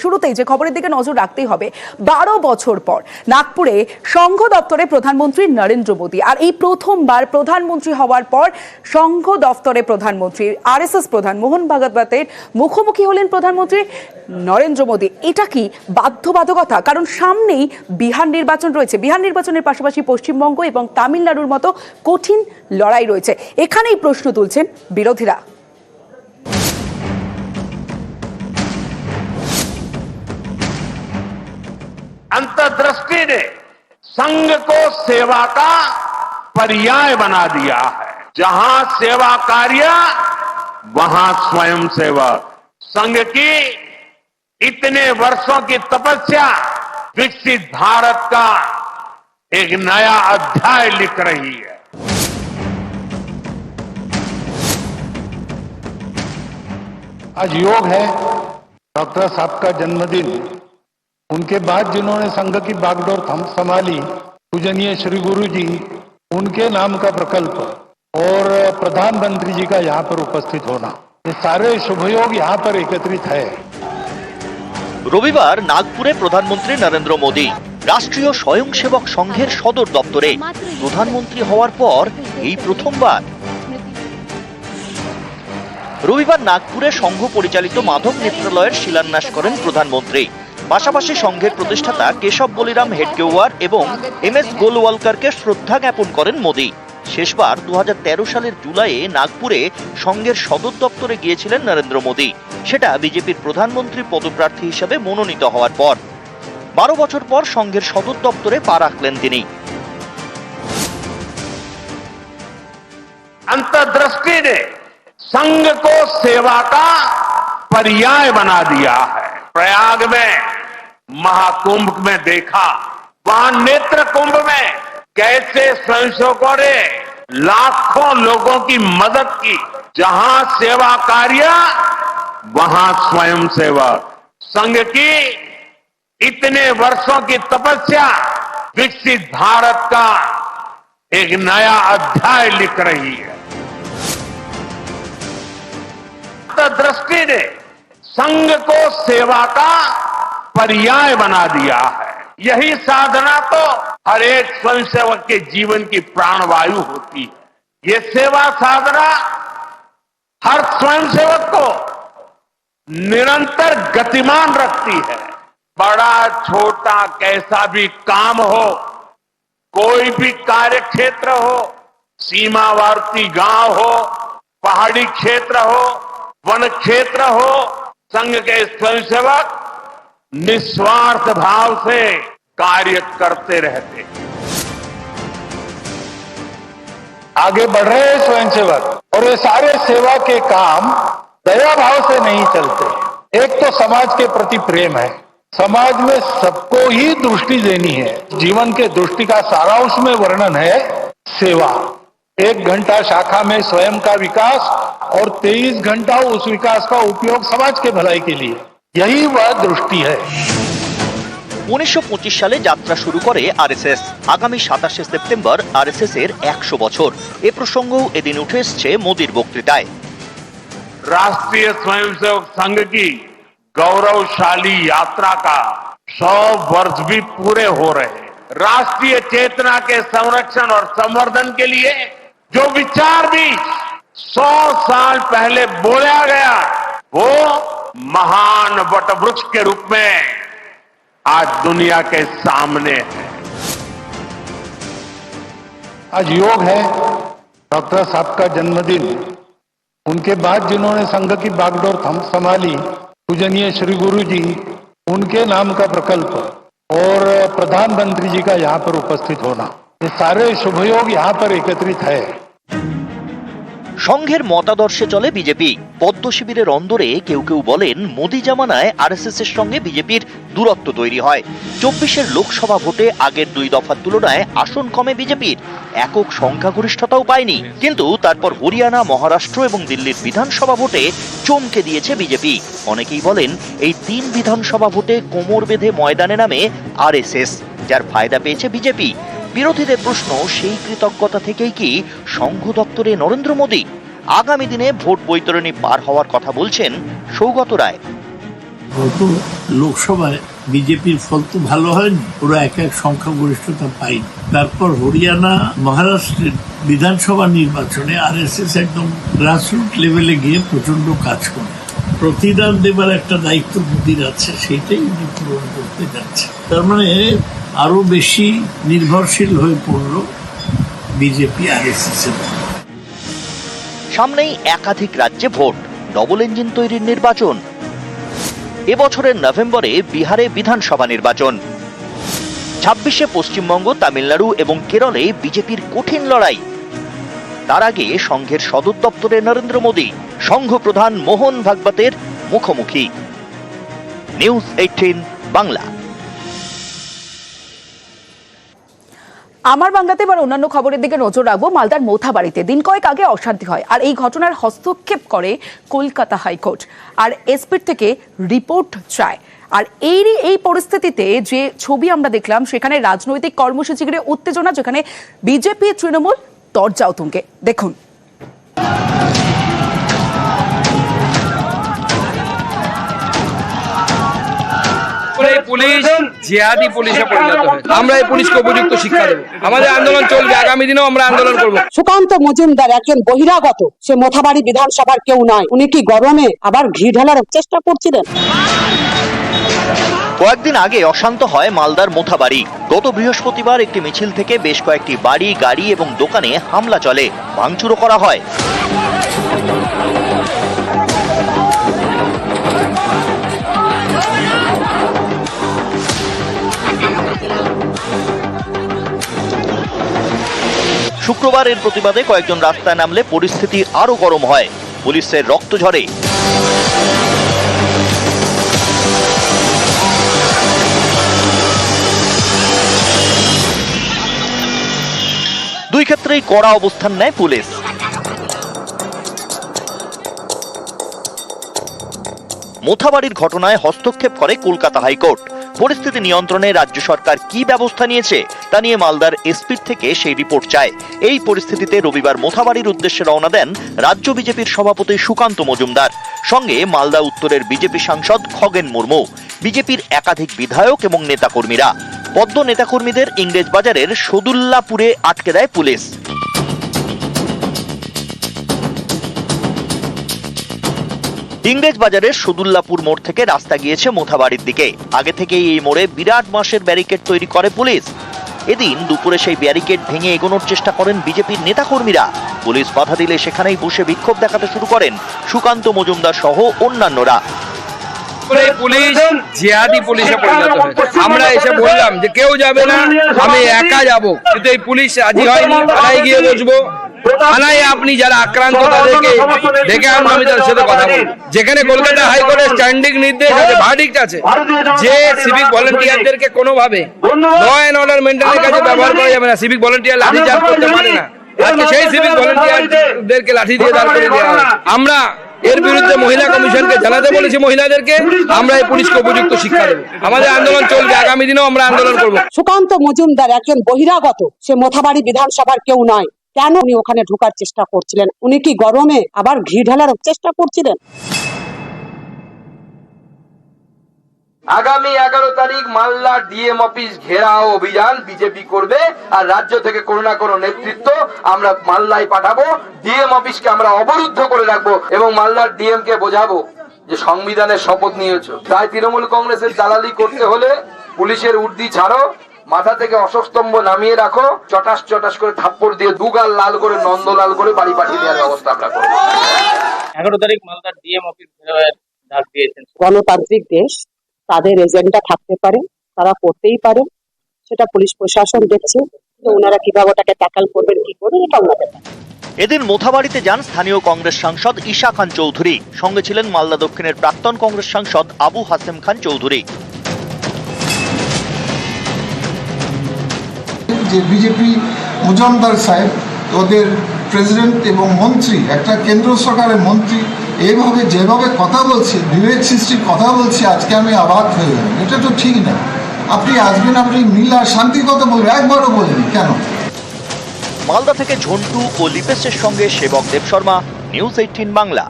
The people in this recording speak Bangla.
শুরুতেই যে খবরের দিকে নজর রাখতেই হবে, 12 বছর পর নাগপুরে সংঘ দপ্তরে প্রধানমন্ত্রী নরেন্দ্র মোদী। আর এই প্রথমবার প্রধানমন্ত্রী হওয়ার পর সংঘ দপ্তরে প্রধানমন্ত্রী আরএসএস প্রধান মোহন ভাগবতের মুখোমুখি হলেন প্রধানমন্ত্রী নরেন্দ্র মোদী। এটা কি বাধ্যবাধকতা? কারণ সামনেই বিহার নির্বাচন রয়েছে। বিহার নির্বাচনের পাশাপাশি পশ্চিমবঙ্গ এবং তামিলনাড়ুর মতো কঠিন লড়াই রয়েছে। এখানেই প্রশ্ন তুলছেন বিরোধীরা। अंतर्दृष्टि ने संघ को सेवा का पर्याय बना दिया है। जहां सेवा कार्य वहां स्वयं सेवक। संघ की इतने वर्षों की तपस्या विकसित भारत का एक नया अध्याय लिख रही है। आज योग है, डॉक्टर साहब का जन्मदिन। उनके बाद जिन्होंने संघ की बागडोर संभाली, पूजनीय श्री गुरु जी, उनके नाम का प्रकल्प और प्रधानमंत्री जी का यहाँ पर उपस्थित होना, ये सारे शुभयोग यहाँ पर एकत्रित है। রবিবার নাগপুরে প্রধানমন্ত্রী নরেন্দ্র মোদী রাষ্ট্রীয় স্বয়ংসেবক সংঘের সদর দপ্তরে প্রধানমন্ত্রী হওয়ার পর এই প্রথমবার। রবিবার নাগপুরে সংঘ পরিচালিত মাধব নেত্রালয়ের শিলান্যাস করেন প্রধানমন্ত্রী। পাশাপাশি সংঘের প্রতিষ্ঠাতা কেশব বলিরাম হেডগেওয়ার এবং এমএস গোলওয়ালকারকে শ্রদ্ধা জ্ঞাপন করেন মোদী। শেষবার 2013 সালের জুলাইয়ে নাগপুরে সংঘের সদর দপ্তরে গিয়েছিলেন নরেন্দ্র মোদী। সেটা বিজেপির প্রধানমন্ত্রী পদপ্রার্থী হিসেবে মনোনীত হওয়ার পর। 12 বছর পর সংঘের সদর দপ্তরে পা রাখলেন তিনি। अंतर्दृष्टि ने संघ को सेवा का पर्याय बना दिया है। प्रयाग में महाकुंभ में देखा, वहां नेत्र कुंभ में कैसे स्वयंसेवकों ने लाखों लोगों की मदद की। जहां सेवा कार्य वहां स्वयं सेवक। संघ की इतने वर्षों की तपस्या विकसित भारत का एक नया अध्याय लिख रही है। दृष्टि ने संघ को सेवा का पर्याय बना दिया है। यही साधना तो हर एक स्वयंसेवक के जीवन की प्राणवायु होती है। ये सेवा साधना हर स्वयंसेवक को निरंतर गतिमान रखती है। बड़ा छोटा कैसा भी काम हो, कोई भी कार्य क्षेत्र हो, सीमावर्ती गांव हो, पहाड़ी क्षेत्र हो, वन क्षेत्र हो, संघ के स्वयंसेवक निस्वार्थ भाव से कार्य करते रहते। आगे बढ़ रहे हैं स्वयंसेवक, और ये सारे सेवा के काम दया भाव से नहीं चलते। एक तो समाज के प्रति प्रेम है, समाज में सबको ही दृष्टि देनी है। जीवन के दृष्टि का सारांश में वर्णन है सेवा। 1 घंटा शाखा में स्वयं का विकास और 23 घंटा उस विकास का उपयोग समाज के भलाई के लिए, यही वह दृष्टि है। 1925 সালে যাত্রা শুরু করে আরএসএস। আগামী 27 সেপ্টেম্বর আরএসএস এর 100 বছর। এ প্রসঙ্গও এদিন উঠে এসছে মোদীর বক্তৃতায়। राष्ट्रीय स्वयंसेवक संघ की गौरवशाली यात्रा का 100 वर्ष भी पूरे हो रहे हैं। राष्ट्रीय चेतना के संरक्षण और संवर्धन के लिए जो विचार भी 100 साल पहले बोला गया, वो महान वटवृक्ष के रूप में आज दुनिया के सामने है। आज योग है, डॉक्टर साहब का जन्मदिन। उनके बाद जिन्होंने संघ की बागडोर संभाली, पूजनीय श्री गुरु जी, उनके नाम का प्रकल्प और प्रधानमंत्री जी का यहाँ पर उपस्थित होना, ये सारे शुभयोग यहाँ पर एकत्रित है। সংঘের মতাদর্শে চলে বিজেপি। পদ্ম শিবিরের অন্দরে কেউ কেউ বলেন মোদী জামানায় আরএসএস এর সঙ্গে বিজেপির দূরত্ব তৈরি হয়। 24-এর লোকসভা ভোটে আগের 2 দফার তুলনায় আসন কমে বিজেপির, একক সংখ্যাগরিষ্ঠতাও পায়নি। কিন্তু তারপর হরিয়ানা, মহারাষ্ট্র এবং দিল্লির বিধানসভা ভোটে চমকে দিয়েছে বিজেপি। অনেকেই বলেন এই 3 বিধানসভা ভোটে কোমর বেঁধে ময়দানে নামে আরএসএস, যার ফায়দা পেয়েছে বিজেপি। বিরোধীদের প্রশ্ন, সেই কৃতজ্ঞতা থেকেই কি সংঘ দপ্তরে নরেন্দ্র মোদী? আগামী দিনে ভোট বৈতরণী পার হওয়ার কথা বলছেন সৌগত রায়। গত লোকসভায় বিজেপির ফল তো ভালো হয়নি, ওরা এক সংখ্যাগরিষ্ঠতা পায়নি। তারপর হরিয়ানা, মহারাষ্ট্রের বিধানসভা নির্বাচনে আরএসএস একদম গ্রাসরুট লেভেলে গিয়ে প্রচন্ড কাজ করে। প্রতিদান দেবার একটা দায়িত্ব মোদির আছে, সেটাই উনি পূরণ করতে যাচ্ছে। তার মানে আরো বেশি নির্ভরশীল হয়ে পড়ল বিজেপি আরএসএস এর। সামনেই একাধিক রাজ্যে ভোট, ডবল ইঞ্জিন তৈরির নির্বাচন। এবছরের নভেম্বরে বিহারে বিধানসভা নির্বাচন, 26শে পশ্চিমবঙ্গ, তামিলনাড়ু এবং কেরলে বিজেপির কঠিন লড়াই। তার আগে সংঘের সদর দপ্তরে নরেন্দ্র মোদী সংঘ প্রধান মোহন ভাগবতের মুখোমুখি। নিউজ 18 বাংলা। আমার বাংলাতে এবার অন্যান্য খবরের দিকে নজর রাখবো। মালদার মোথাবাড়িতে দিন কয়েক আগে অশান্তি হয়, আর এই ঘটনার হস্তক্ষেপ করে কলকাতা হাইকোর্ট আর এসপির থেকে রিপোর্ট চায়। আর এই পরিস্থিতিতে যে ছবি আমরা দেখলাম, সেখানে রাজনৈতিক কর্মসূচি ঘিরে উত্তেজনা, যেখানে বিজেপি তৃণমূল দরজাও তুঙ্গে। দেখুন। পুলিশ জিহাদি পুলিশে পরিণত হয়েছে। আমরা এই পুলিশকে উপযুক্ত শিক্ষা দেবো। আমাদের আন্দোলন চলবে, আগামী দিনেও আমরা আন্দোলন করব। সুকান্ত মজুমদার একজন বহিরাগত, সে মোথাবাড়ি বিধানসভার কেউ নয়। উনি কি গরমে আবার ঘি ঢালার চেষ্টা করছিলেন? কয়েকদিন আগে অশান্ত হয় মালদার মোথাবাড়ি। গত বৃহস্পতিবার একটি মিছিল থেকে বেশ কয়েকটি বাড়ি, গাড়ি এবং দোকানে হামলা চলে, ভাঙচুরও করা হয়। শুক্রবার এর প্রতিবাদে কয়েকজন রাস্তায় নামলে পরিস্থিতি আরো গরম হয়, পুলিশের রক্ত ঝরে। দুই ক্ষেত্রেই কড়া অবস্থান নেয় পুলিশ। মোথাবাড়ির ঘটনায় হস্তক্ষেপ করে কলকাতা হাইকোর্ট। পরিস্থিতি নিয়ন্ত্রণে রাজ্য সরকার কি ব্যবস্থা নিয়েছে তা নিয়ে মালদার এসপির থেকে সেই রিপোর্ট চায়। এই পরিস্থিতিতে রবিবার মোথাবাড়ির উদ্দেশ্যে রওনা দেন রাজ্য বিজেপির সভাপতি সুকান্ত মজুমদার, সঙ্গে মালদা উত্তরের বিজেপি সাংসদ খগেন মুর্মু, বিজেপির একাধিক বিধায়ক এবং নেতাকর্মীরা। পদ্ম নেতাকর্মীদের ইংরেজ বাজারের সদুল্লাপুরে আটকে দেয় পুলিশ। ইংরেজ বাজারের সদুল্লাপুর মোড় থেকে রাস্তা গিয়েছে মোথাবাড়ির দিকে। আগে থেকেই এই মোড়ে বিরাট বাঁশের ব্যারিকেড তৈরি করে পুলিশ। এদিন দুপুরে সেই ব্যারিকেড ভেঙে এগোনোর চেষ্টা করেন বিজেপির নেতাকর্মীরা। পুলিশ বাধা দিলে সেখানেই বসে বিক্ষোভ দেখাতে শুরু করেন সুকান্ত মজুমদার সহ অন্যান্যরা। পুলিশ জিহাদি পুলিশে পরিণত হয়েছে। আমরা এসে বললাম যে কেউ যাবে না, আমি একা যাব, কিন্তু এই পুলিশ রাজি হয়নি। থানায় গিয়ে বসবো, থানায় আপনি যারা আক্রান্ত তাদেরকে ডেকে আনবো, আমি তাদের সাথে কথা বলবো। যেখানে কলকাতা হাইকোর্টের স্ট্যান্ডিং নির্দেশ আছে, ভার্ডিক্ট আছে, যে সিভিক ভলেন্টিয়ারদেরকে কোনোভাবে ল অ্যান্ড অর্ডার মেইনটেইনের কাছে ব্যবহার করা যাবে না। সিভিক ভলেন্টিয়ার লাঠিচার্জ করতে পারে না। আজকে সেই সিভিক ভলেন্টিয়ারদেরকে লাঠি দিয়ে দাঁড় করে দেওয়া হয়। আমরা এর বিরুদ্ধে মহিলা কমিশনকে জানাতে বলেছি, মহিলাদেরকে। আমরা এই পুলিশকে উপযুক্ত শিক্ষা দেবো। আমাদের আন্দোলন চলবে, আগামী দিনেও আমরা আন্দোলন করব। সুকান্ত মজুমদার একজন বহিরাগত, সে মোথাবাড়ি বিধানসভার কেউ নয়। কেন উনি ওখানে ঢোকার চেষ্টা করছিলেন? উনি কি গরমে আবার ঘি ঢালার চেষ্টা করছিলেন? আগামী 11 তারিখ মালদা ডিএম অফিস ঘেরাও অভিযান বিজেপি করবে, আর রাজ্য থেকে কোনো না কোনো নেতৃত্ব আমরা মালদায় পাঠাবো। ডিএম অফিসকে আমরা অবরুদ্ধ করে রাখবো এবং মালদার ডিএম কে বোঝাবো যে সংবিধানের শপথ নিয়েছো। তাই তৃণমূল কংগ্রেসের দালালি করতে হলে পুলিশের উর্দি ছাড়ো, মাথা থেকে অশোক স্তম্ভ নামিয়ে রাখো, চটাস চটাস করে থাপ্পড় দিয়ে দুগাল লাল করে নন্দলাল করে বাড়ি পাঠিয়ে দেওয়ার ব্যবস্থা আমরা করবো। 11 তারিখ মালদার ডিএম অফিস ঘেরাওয়ের ডাক দিয়েছেন। গণতান্ত্রিক দেশ, তাদের এজেন্ডা থাকতে পারে, তারা করতেই পারে, সেটা পুলিশ প্রশাসন দেখছে। ওনারা কিভাবে ওটাকে ট্যাকল করবেন, কি করবেন, এটা ওনাদের। এদিন মোথাবাড়িতে যান স্থানীয় কংগ্রেস সাংসদ ঈশা খান চৌধুরী, সঙ্গে ছিলেন মালদা দক্ষিণের প্রাক্তন কংগ্রেস সাংসদ আবু হাসেম খান চৌধুরী। যে বিজেপি মজুমদার সাহেব, ওদের প্রেসিডেন্ট এবং মন্ত্রী, একটা কেন্দ্র সরকারের মন্ত্রী, এইভাবে যেভাবে কথা বলছে, বিভেদ সৃষ্টির কথা বলছে, আজকে আমি অবাক হয়ে গেলাম। এটা তো ঠিক না। আপনি আসবেন, আপনি মিল আর শান্তির কথা বলবেন, একবারও বলেনি কেন? মালদা থেকে ঝন্টু ও লিপেশের সঙ্গে সেবক দেব শর্মা, নিউজ 18 বাংলা।